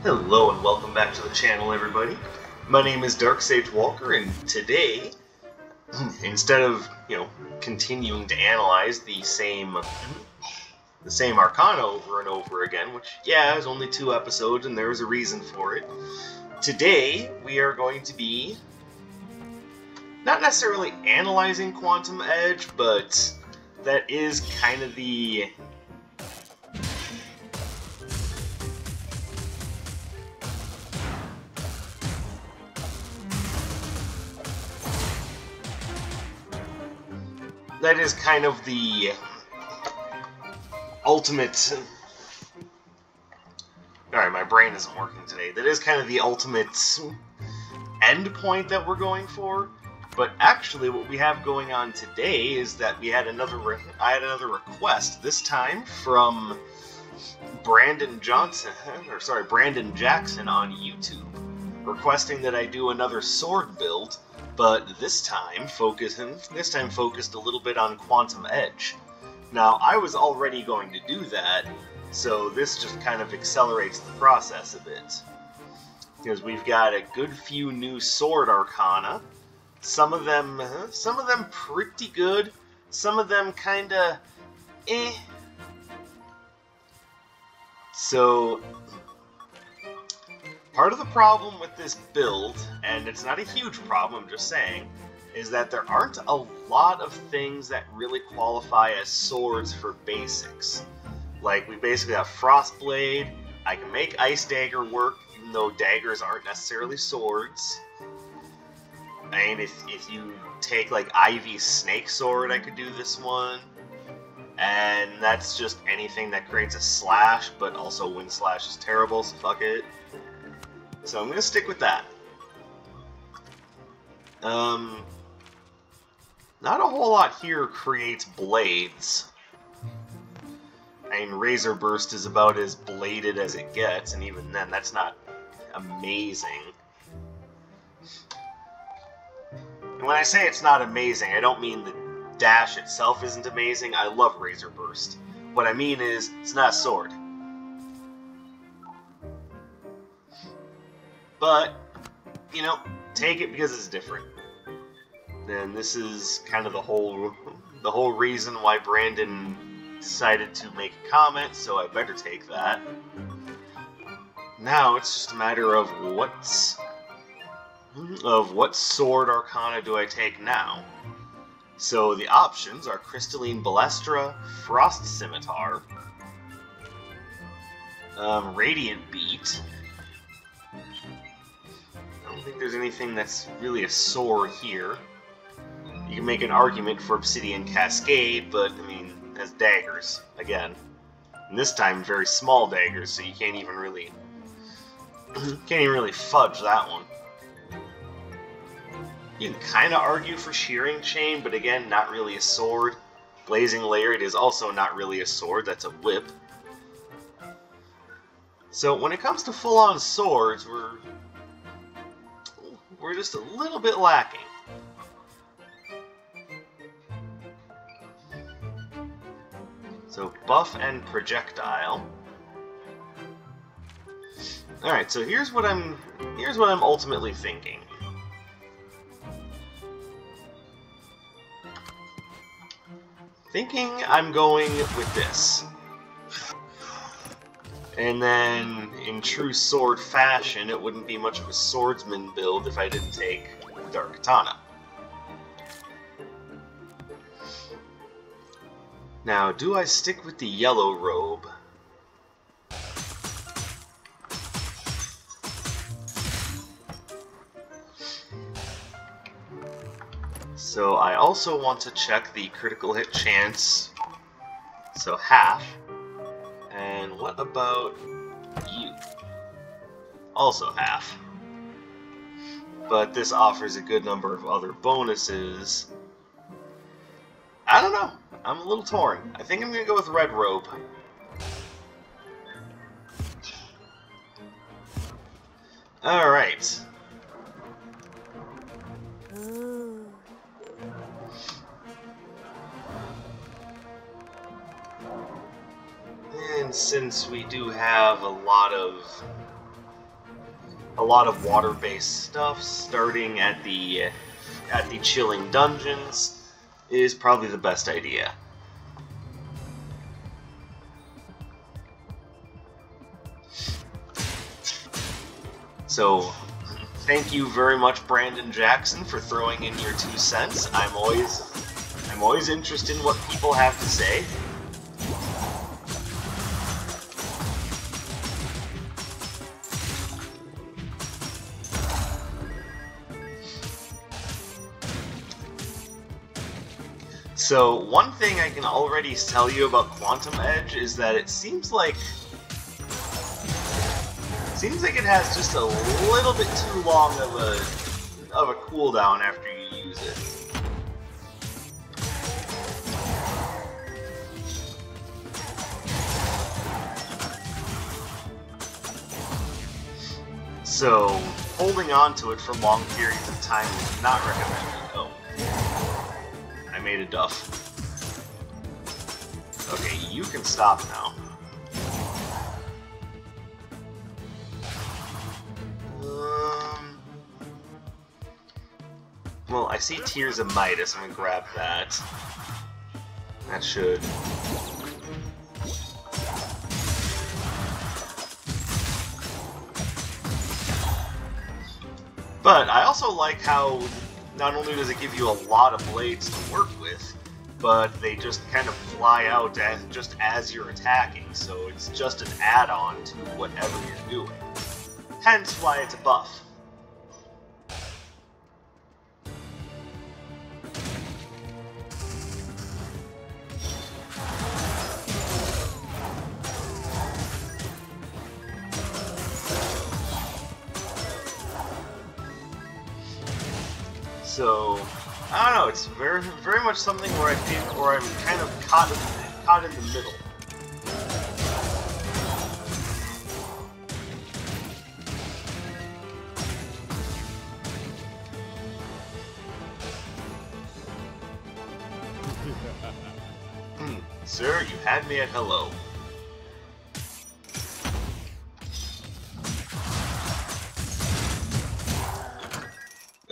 Hello and welcome back to the channel, everybody. My name is Dark Sage Walker, and today, instead of, continuing to analyze the same arcana over and over again, which, yeah, is only 2 episodes and there's a reason for it, today we are going to be not necessarily analyzing Quantum Edge, but that is kind of the ultimate... Alright, my brain isn't working today. That is kind of the ultimate end point that we're going for. But actually, what we have going on today is that I had another request, this time from Brandon Jackson on YouTube, requesting that I do another sword build, but this time focused a little bit on Quantum Edge. Now, I was already going to do that, so this just kind of accelerates the process a bit. Because we've got a good few new sword arcana. Some of them pretty good. Some of them kinda eh. So, part of the problem with this build, and it's not a huge problem, I'm just saying, is that there aren't a lot of things that really qualify as swords for basics. Like, we basically have Frostblade. I can make Ice Dagger work, even though daggers aren't necessarily swords. I mean, if you take, like, Ivy's Snake Sword, I could do this one. And that's just anything that creates a slash, but also Wind Slash is terrible, so fuck it. So I'm gonna stick with that. Not a whole lot here creates blades. I mean, Razor Burst is about as bladed as it gets, and even then, that's not amazing. And when I say it's not amazing, I don't mean the dash itself isn't amazing. I love Razor Burst. What I mean is, it's not a sword. But, take it because it's different. And this is kind of the whole reason why Brandon decided to make a comment, so I better take that. Now it's just a matter of what sword arcana do I take now. So the options are Crystalline Balestra, Frost Scimitar, Radiant Beat. I don't think there's anything that's really a sword here. You can make an argument for Obsidian Cascade, but, I mean, it has daggers, again. And this time, very small daggers, so you can't even really fudge that one. You can kind of argue for Shearing Chain, but again, not really a sword. Blazing Lariat is also not really a sword, that's a whip. So when it comes to full-on swords, we're just a little bit lacking. So buff and projectile. Alright, so here's what I'm ultimately thinking. I'm going with this. And then, in true sword fashion, it wouldn't be much of a swordsman build if I didn't take Dark Katana. Now, do I stick with the yellow robe? So I also want to check the critical hit chance, so half. And what about you? Also half. But this offers a good number of other bonuses. I don't know. I'm a little torn. I think I'm going to go with red robe. Alright. And since we do have a lot of a lot of water-based stuff, starting at the chilling dungeons, is probably the best idea. So, thank you very much, Brandon Jackson, for throwing in your 2 cents. I'm always interested in what people have to say. So, one thing I can already tell you about Quantum Edge is that it seems like it has just a little bit too long of a cooldown after you use it. So, holding on to it for long periods of time is not recommended. Oh. I made a duff. Okay, you can stop now. Well, I see Tears of Midas. I'm gonna grab that. That should... But I also like how not only does it give you a lot of blades to work with, but they just kind of fly out just as you're attacking, so it's just an add-on to whatever you're doing. Hence why it's a buff. So, I don't know, it's very much something where I feel, where I'm kind of caught in the middle. Sir, you had me at hello.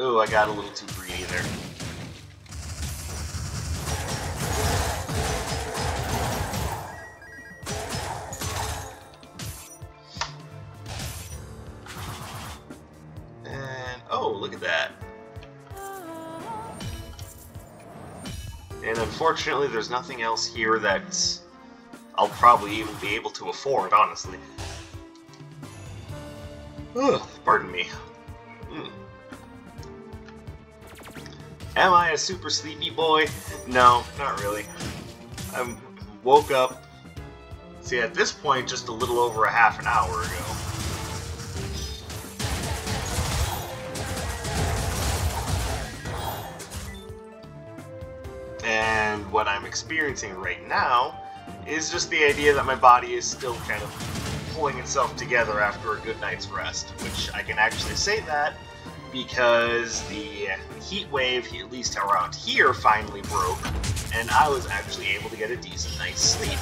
Oh, I got a little too greedy there. And, oh, look at that. And unfortunately, there's nothing else here that I'll probably even be able to afford, honestly. Ugh, pardon me. Am I a super sleepy boy? No, not really. I woke up, see, at this point, just a little over a half an hour ago. And what I'm experiencing right now is just the idea that my body is still kind of pulling itself together after a good night's rest, which I can actually say that because the heat wave, at least around here, finally broke, and I was actually able to get a decent night's sleep.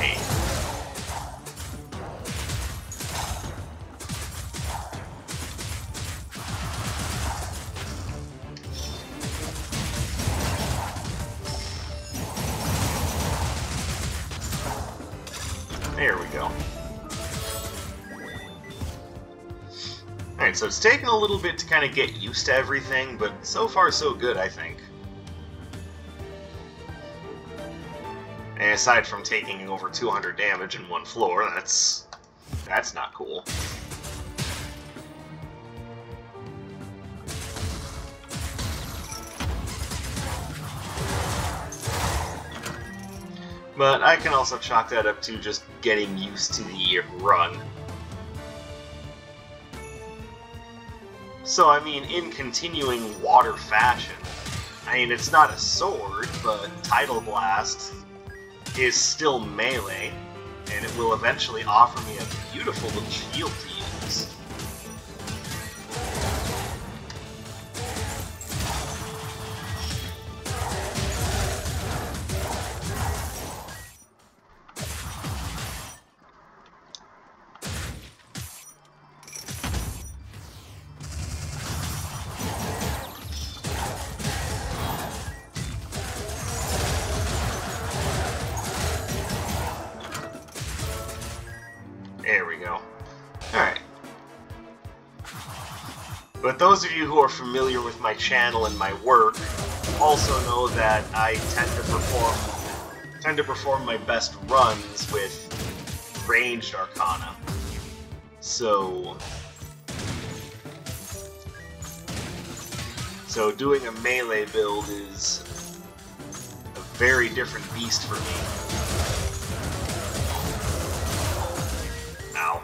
Hey. There we go. Alright, so it's taken a little bit to kind of get used to everything, but so far so good, I think. And aside from taking over 200 damage in one floor, that's not cool. But I can also chalk that up to just getting used to the run. So, I mean, in continuing water fashion, I mean, it's not a sword, but Tidal Blast is still melee, and it will eventually offer me a beautiful little shield to use. There we go. Alright. But those of you who are familiar with my channel and my work also know that I tend to perform my best runs with ranged arcana. So doing a melee build is a very different beast for me. Ow.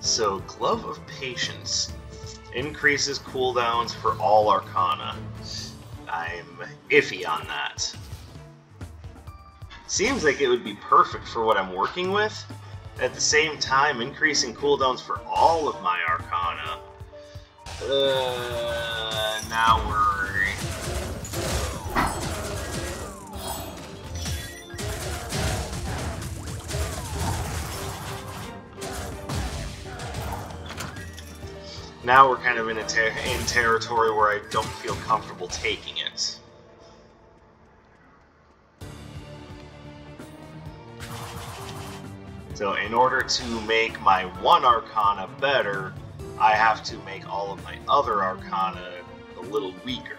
So, Glove of Patience increases cooldowns for all Arcana. I'm iffy on that. Seems like it would be perfect for what I'm working with. At the same time, increasing cooldowns for all of my Arcana. Now we're... Now we're kind of in territory where I don't feel comfortable taking it. So in order to make my one Arcana better, I have to make all of my other Arcana a little weaker.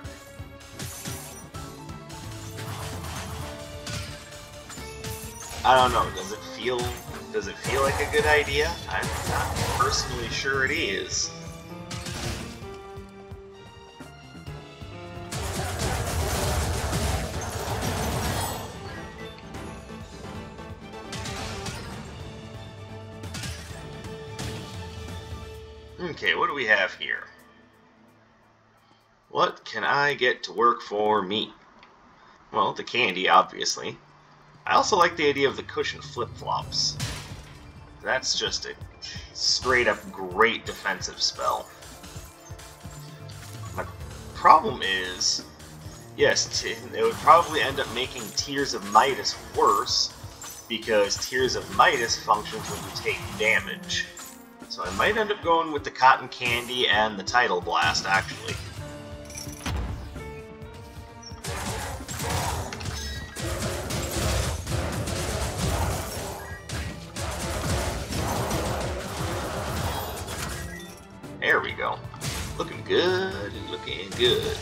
I don't know, does it feel like a good idea? I'm not personally sure it is. Okay, what do we have here? What can I get to work for me? Well, the candy, obviously. I also like the idea of the cushion flip-flops. That's just a straight-up great defensive spell. My problem is, yes, it would probably end up making Tears of Midas worse, because Tears of Midas functions when you take damage. So I might end up going with the Cotton Candy and the Tidal Blast, actually. There we go. Looking good and looking good.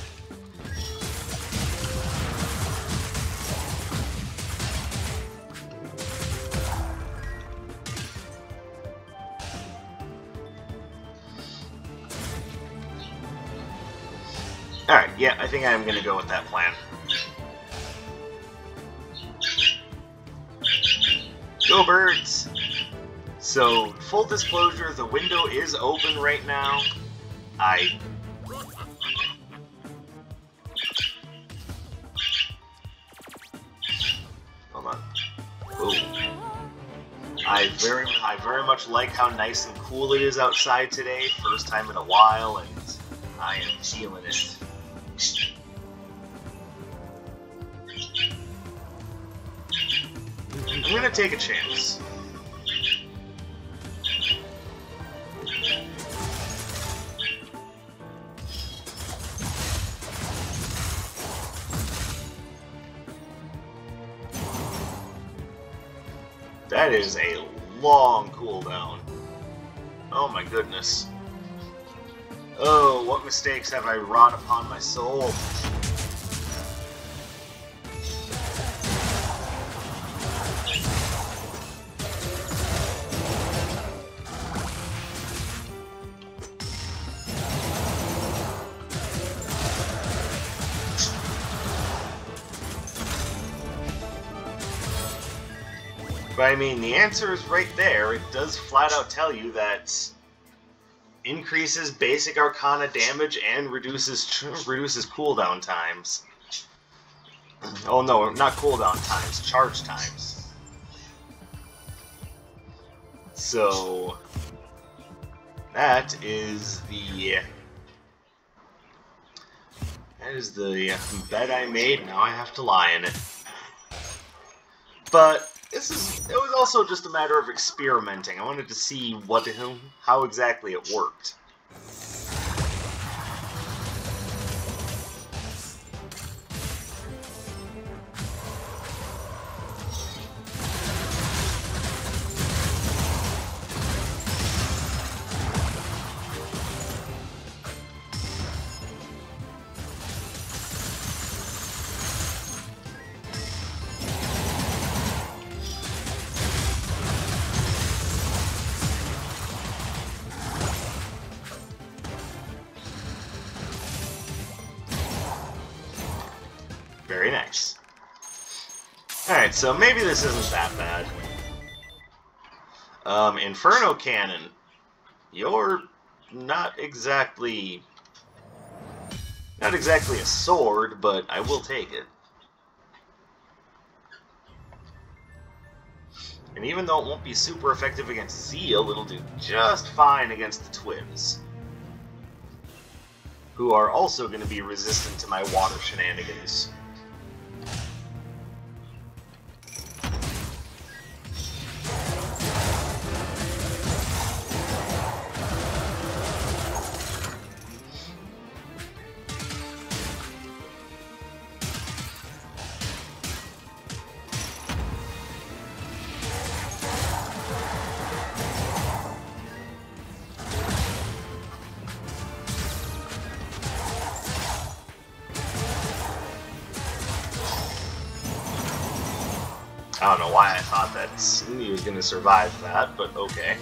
Alright, yeah, I think I'm going to go with that plan. Go birds! So, full disclosure, the window is open right now. Hold on. Ooh. I very much like how nice and cool it is outside today. First time in a while, and I am feeling it. I'm gonna take a chance. That is a long cooldown. Oh my goodness. Oh, what mistakes have I wrought upon my soul? But I mean, the answer is right there. It does flat out tell you that increases basic Arcana damage and reduces cooldown times. Oh no, not cooldown times, charge times. So that is the bet I made. Now I have to lie in it. But it was also just a matter of experimenting. I wanted to see how exactly it worked. Very nice. Alright, so maybe this isn't that bad. Inferno Cannon. You're not exactly a sword, but I will take it. And even though it won't be super effective against Zeal, it'll do just fine against the twins, who are also going to be resistant to my water shenanigans. I don't know why I thought that he was going to survive that, but okay.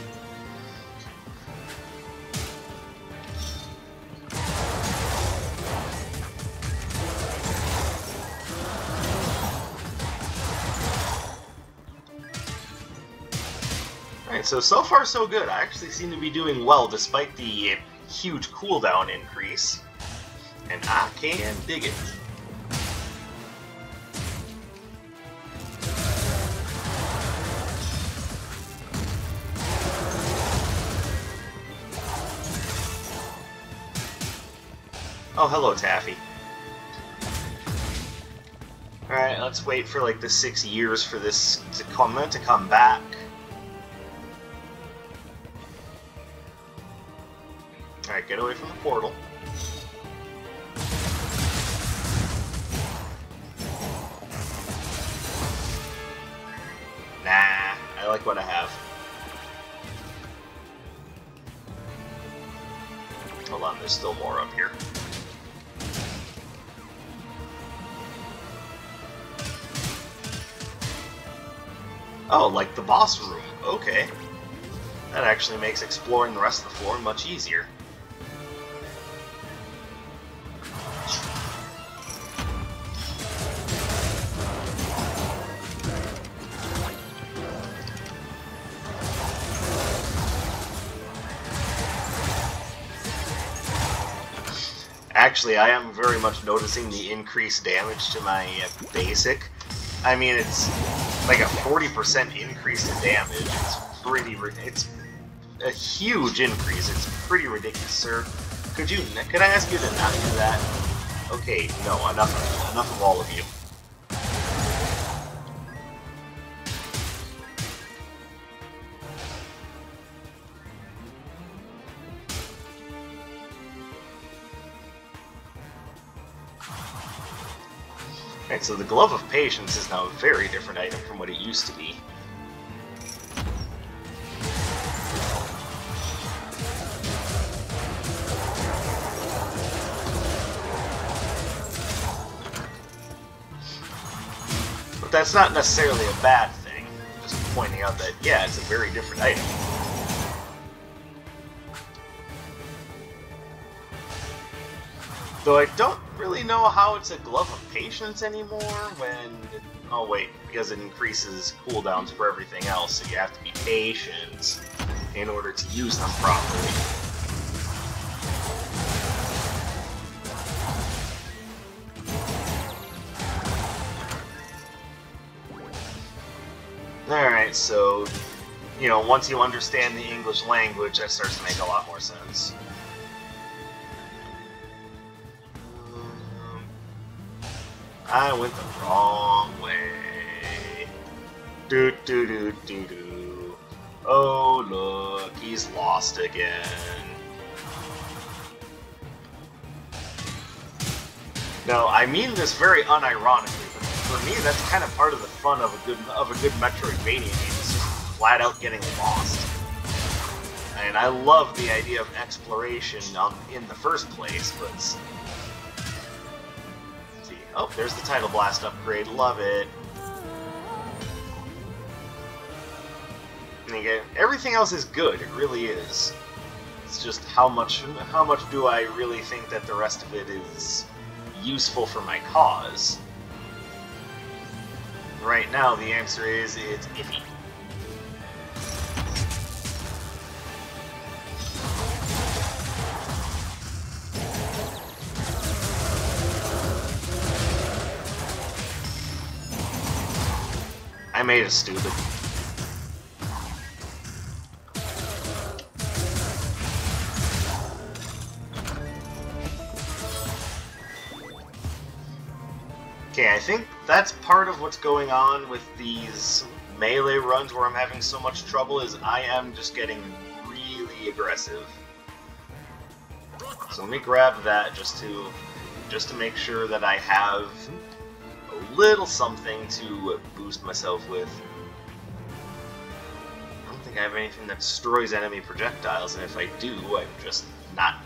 Alright, so far so good. I actually seem to be doing well despite the huge cooldown increase. And I can dig it. Oh, hello, Taffy. Alright, let's wait for like the 6 years for this to come back. Alright, get away from the portal. Nah, I like what I have. Hold on, there's still more up here. Oh, like the boss room. Okay. That actually makes exploring the rest of the floor much easier. Actually, I am very much noticing the increased damage to my basic. I mean, it's like a 40% increase in damage. It's a huge increase. It's pretty ridiculous, sir. Could I ask you to not do that? Okay, no, enough of all of you. Alright, so the Glove of Patience is now a very different item from what it used to be. But that's not necessarily a bad thing. Just pointing out that, yeah, it's a very different item. Though I don't really know how it's a Glove of Patience anymore when... Oh wait, because it increases cooldowns for everything else, so you have to be patient in order to use them properly. Alright, so, you know, once you understand the English language, that starts to make a lot more sense. I went the wrong way. Do do do do do. Oh look, he's lost again. No, I mean this very unironically, but for me that's kind of part of the fun of a good Metroidvania game, is just flat out getting lost. And I love the idea of exploration in the first place, but... Let's see. Oh, there's the Tidal Blast upgrade. Love it. And again, everything else is good. It really is. It's just how much do I really think that the rest of it is useful for my cause? Right now, the answer is it's iffy. I made it stupid. Okay, I think that's part of what's going on with these melee runs where I'm having so much trouble, is I am just getting really aggressive. So let me grab that just to make sure that I have a little something to boost myself with. I don't think I have anything that destroys enemy projectiles, and if I do, I'm just not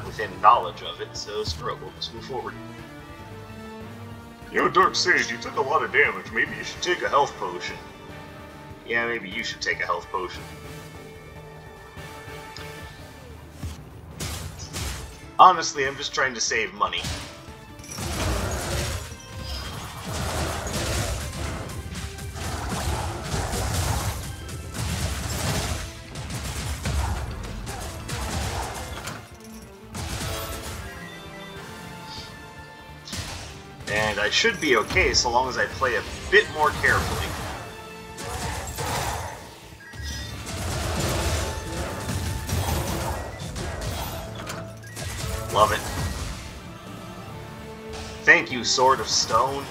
within knowledge of it, so screw it, we'll just move forward. You know, Dark Sage, you took a lot of damage. Maybe you should take a health potion. Yeah, maybe you should take a health potion. Honestly, I'm just trying to save money. And I should be okay so long as I play a bit more carefully. Love it. Thank you, Sword of Stone.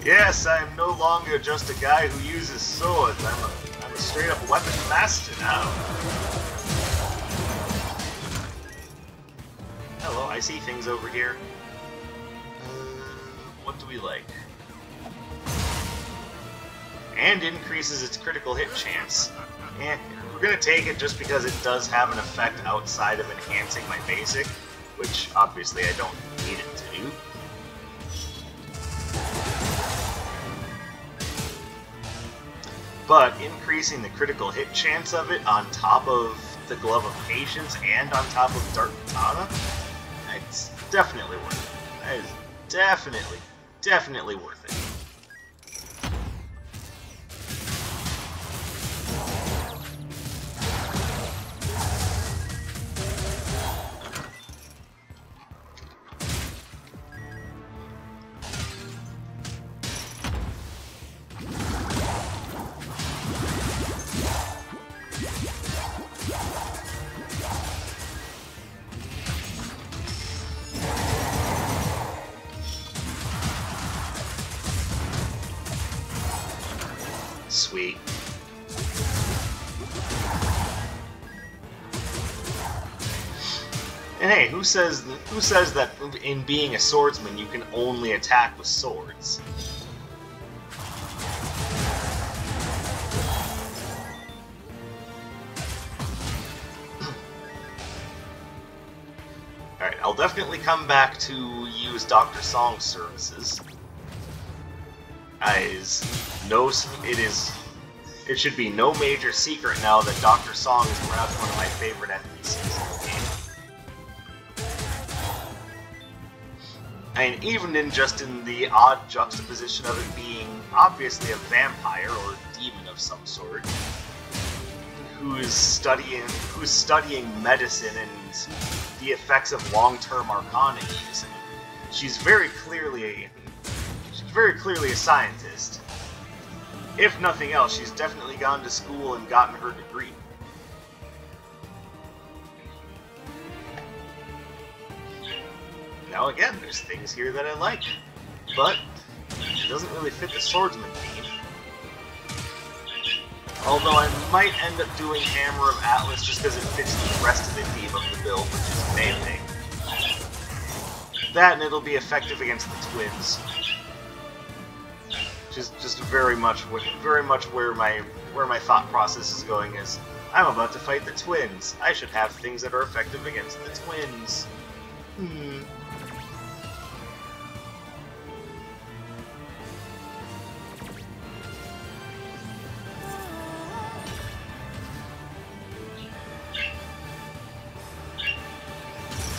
Yes, I am no longer just a guy who uses swords. I'm a straight-up weapon master now. Hello, I see things over here. What do we like? And increases its critical hit chance. We're gonna take it just because it does have an effect outside of enhancing my basic, which obviously I don't need it to do. But increasing the critical hit chance of it on top of the Glove of Patience and on top of Dark Katana, it's definitely worth it. That is definitely worth it. Sweet. And hey, who says that in being a swordsman you can only attack with swords? Alright, I'll definitely come back to use Dr. Song's services. It should be no major secret now that Dr. Song is perhaps one of my favorite NPCs in the game. And even in the odd juxtaposition of it being obviously a vampire or demon of some sort, who's studying medicine and the effects of long-term arcana use. She's very clearly a scientist. If nothing else, she's definitely gone to school and gotten her degree. Now again, there's things here that I like, but it doesn't really fit the swordsman theme. Although I might end up doing Hammer of Atlas just because it fits the rest of the theme of the build, which is melee. That, and it'll be effective against the twins. Just very much where my thought process is going is, I'm about to fight the twins. I should have things that are effective against the twins.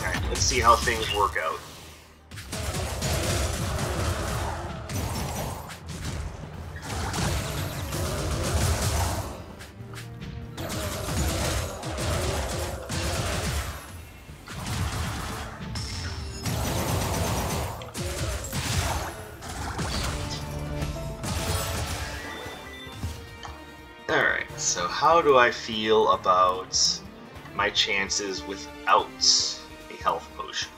Alright, let's see how things work out. Alright, so how do I feel about my chances without a health potion?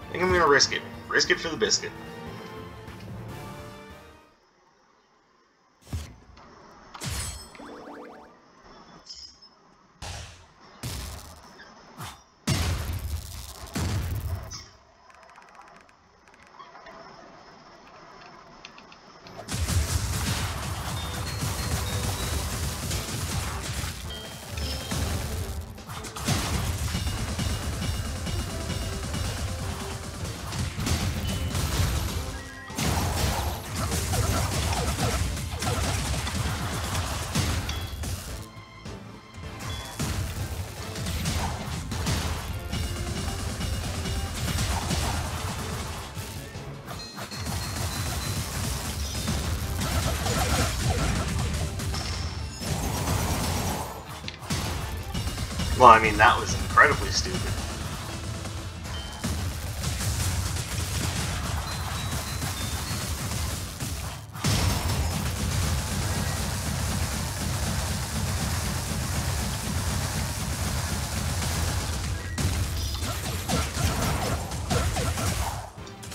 I think I'm gonna risk it. Risk it for the biscuit. Well, I mean, that was incredibly stupid.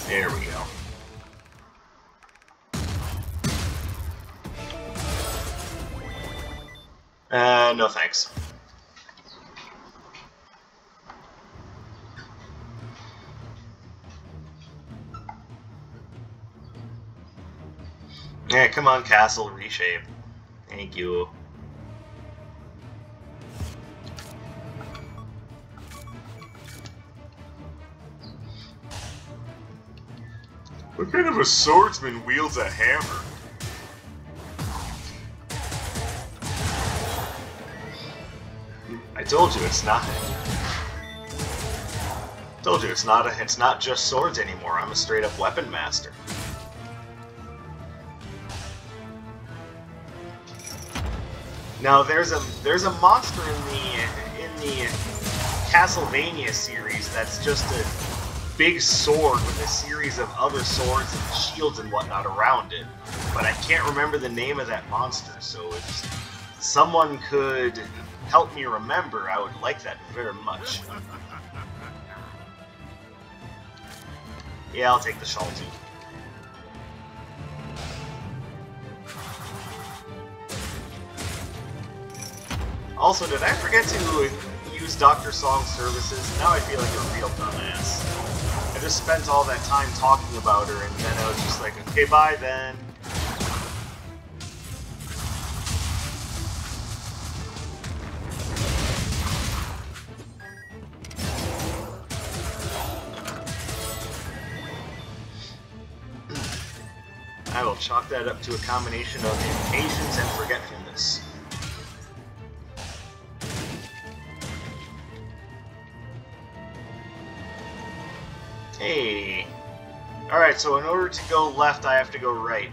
There we go. No thanks. Yeah, come on, castle, reshape. Thank you. What kind of a swordsman wields a hammer? I told you it's not. Told you it's not just swords anymore. I'm a straight up weapon master. Now there's a monster in the Castlevania series that's just a big sword with a series of other swords and shields and whatnot around it. But I can't remember the name of that monster, so if someone could help me remember, I would like that very much. Yeah, I'll take the shawl too. Also, did I forget to use Dr. Song's services? Now I feel like a real dumbass. I just spent all that time talking about her, and then I was just like, okay, bye then. I will chalk that up to a combination of impatience and forgetfulness. Hey. Alright, so in order to go left, I have to go right.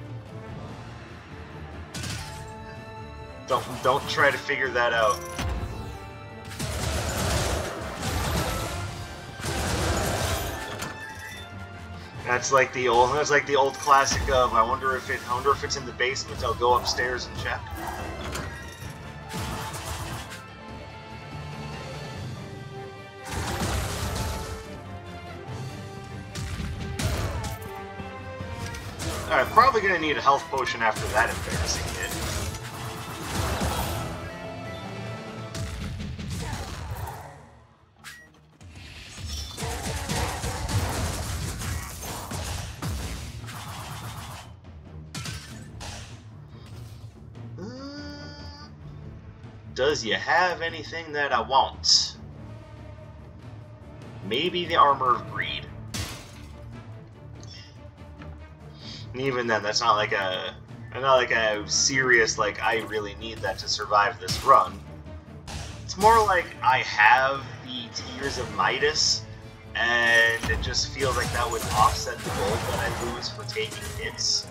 Don't try to figure that out. That's like the old classic of I wonder if it's in the basement, I'll go upstairs and check. Alright, probably gonna need a health potion after that embarrassing hit. Does you have anything that I want? Maybe the Armor of Greed. And even then, that's not like a serious, like, I really need that to survive this run. It's more like I have the Tears of Midas, and it just feels like that would offset the gold that I lose for taking hits.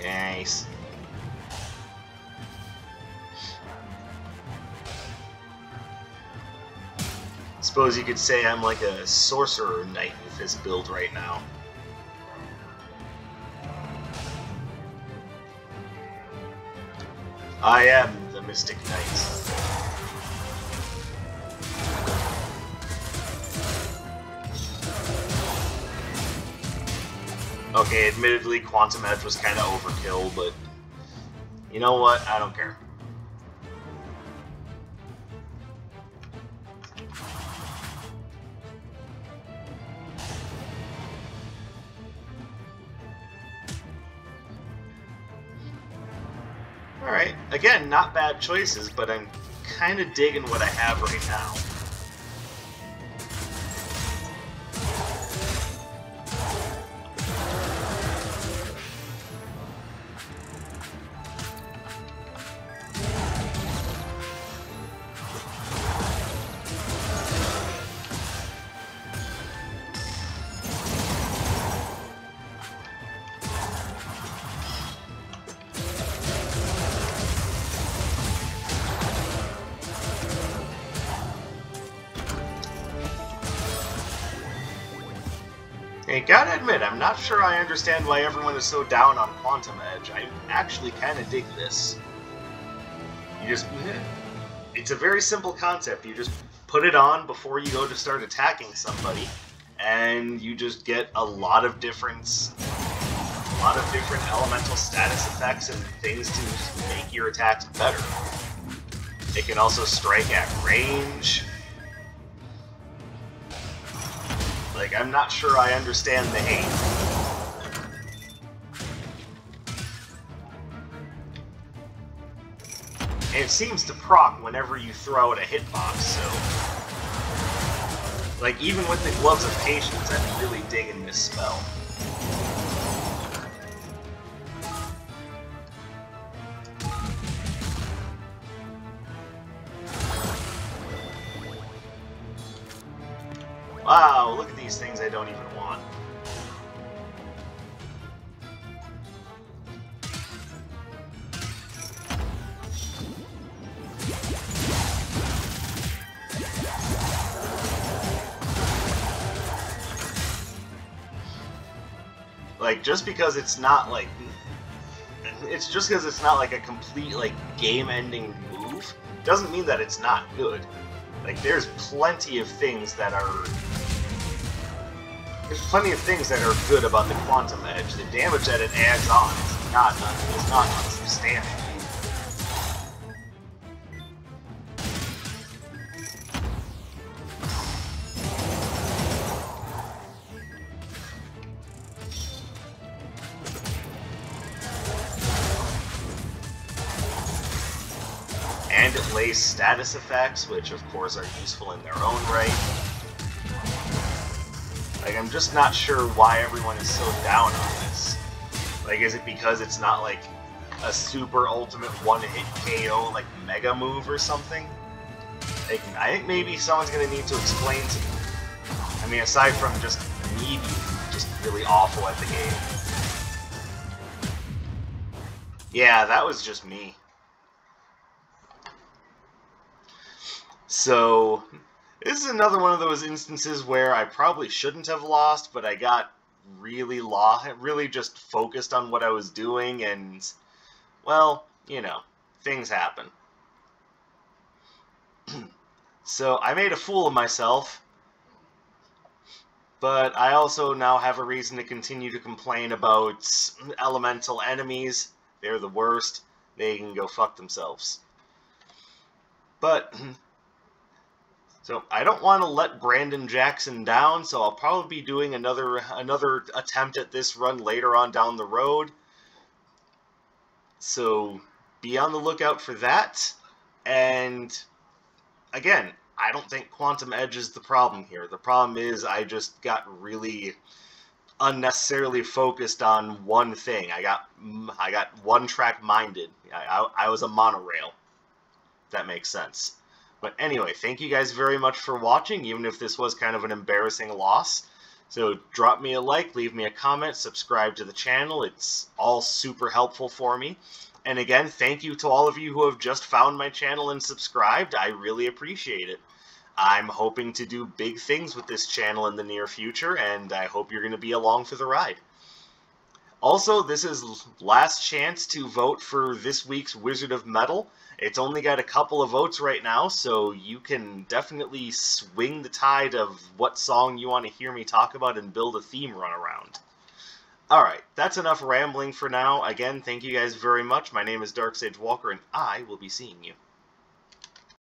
Nice. Suppose you could say I'm like a sorcerer knight with this build right now. I am the Mystic Knight. Okay, admittedly, Quantum Edge was kind of overkill, but you know what? I don't care. Alright, again, not bad choices, but I'm kind of digging what I have right now. Hey, gotta admit, I'm not sure I understand why everyone is so down on Quantum Edge. I actually kind of dig this. You just... It's a very simple concept. You just put it on before you go to start attacking somebody, and you just get a lot of different elemental status effects and things to make your attacks better. It can also strike at range. Like, I'm not sure I understand the hate. And it seems to proc whenever you throw at a hitbox, so... Like, even with the Gloves of Patience, I'm really digging this spell. Wow, look at these things I don't even want. Like, just because it's not like... It's just because it's not like a complete, like, game-ending move, doesn't mean that it's not good. Like, there's plenty of things that are... There's plenty of things that are good about the Quantum Edge. The damage that it adds on is not unsubstantial. And it lays status effects, which of course are useful in their own right. Like, I'm just not sure why everyone is so down on this. Like, is it because it's not, like, a super ultimate one-hit KO, like, mega move or something? Like, I think maybe someone's gonna need to explain to me. I mean, aside from just me being just really awful at the game. Yeah, that was just me. So... This is another one of those instances where I probably shouldn't have lost, but I got really lost, really just focused on what I was doing, and, well, you know, things happen. So I made a fool of myself, but I also now have a reason to continue to complain about elemental enemies. They're the worst. They can go fuck themselves. But so I don't want to let Brandon Jackson down, so I'll probably be doing another attempt at this run later on down the road. So be on the lookout for that. And again, I don't think Quantum Edge is the problem here. The problem is I just got really unnecessarily focused on one thing. I got one track minded. I was a monorail. If that makes sense. But anyway, thank you guys very much for watching, even if this was kind of an embarrassing loss. So drop me a like, leave me a comment, subscribe to the channel. It's all super helpful for me. And again, thank you to all of you who have just found my channel and subscribed. I really appreciate it. I'm hoping to do big things with this channel in the near future, and I hope you're going to be along for the ride. Also, this is last chance to vote for this week's Wizard of Metal. It's only got a couple of votes right now, so you can definitely swing the tide of what song you want to hear me talk about and build a theme run around. Alright, that's enough rambling for now. Again, thank you guys very much. My name is Dark Sage Walker, and I will be seeing you